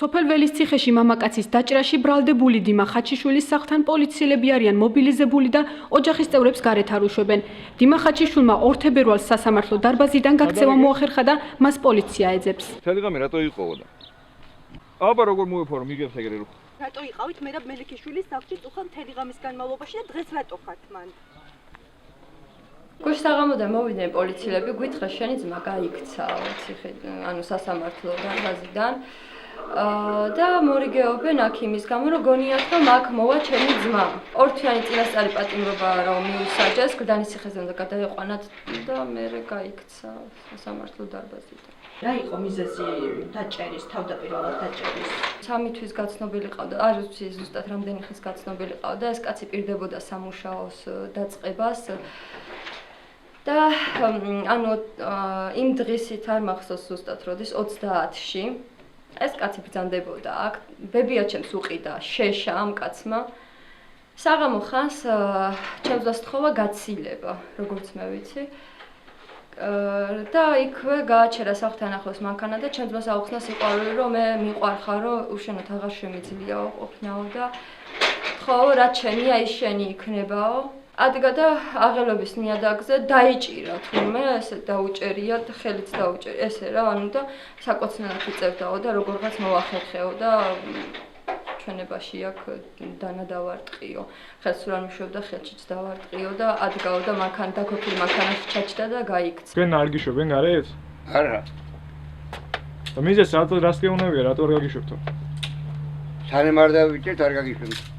სოფელ ველისციხეში მამაკაცის დაჭრაში ბრალდებული დიმა ხაჩიშვილის სახლთან პოლიციელები არიან მობილიზებული და ოჯახის წევრებს გარეთ არ უშვებენ. დიმა ხაჩიშვილმა ორთებერვალს სასამართლო დარბაზიდან გაქცევა მოახერხა და მას პოლიცია ეძებს. თელეგრამი რატო იყოვოდა? აბა როგორ მოეფორო მიგებს ეგრე რო. რატო იყავით მე და მელიქიშვილის სახლში წუხა მთელი ღამის განმავლობაში და დღეს რატო ხართ მან? გუშტაღამოდან მოვიდნენ პოლიციელები, გვითხრა შენი ძმა გაიქცა, ანუ სასამართლო დარბაზიდან. და მორიგეობენ აქ იმის გამო, რომ გონიათ, რომ აქ მოვა ჩემი ძმა. ორთვიანი წინასწარი პატიმრობა რომ მიუსაჯეს, გდანის ციხეზე უნდა გადაეყვანათ და მე გაიქცა სასამართლო დარბაზიდან. რა იყო მიზეზი დაჭერის, თავდაპირველად დაჭერის? 3 თვის გაცნობილი ყავდა, არ ვიცი ზუსტად რამდენი ხნის გაცნობილი ყავდა, ეს კაცი პირდებოდა სამუშაოს დაწყებას. და ანუ იმ დღისით არ მახსოვს ზუსტად როდის 30-ში ეს კაცი ბრძანდებოდა აქ, ბებია ჩემს უყიდა შეშა ამ კაცმა. საღამო ხანს ჩემს დასთხოვა გაცილება, როგორც მე ვიცი. და იქვე გააჩერა სახლთან ახლოს მანქანა და ჩემს ძმას აუხსნა სიყვარული, რომ მე მიყვარხარ, რომ უშენოდ აღარ შემიძლიაო ყოფნაო და ხო, რა ჩემია ის შენი იქნებაო. ადგა და აღელობის ნიადაგზე დაიჭირა თურმე, ესე დაუჭერია და ხელიც დაუჭერია, ესე რა, ანუ და საკოცნელად იწევდაო და როგორღაც მოახერხეო და ჩვენებაში აქ დანა დავარტყიო. ხელს არ მიშვებდა, ხელშიც დავარტყიო და ადგაო და მანქანა დაქოქილი მანქანაში ჩაჭდა და გაიქცა. თქვენ არ გიშვებენ გარეთ? არა. და მიზეს რატო რას გეუნებია, რატო არ გაგიშვებთო? სანამ არ დავიჭერთ არ გაგიშვებთ.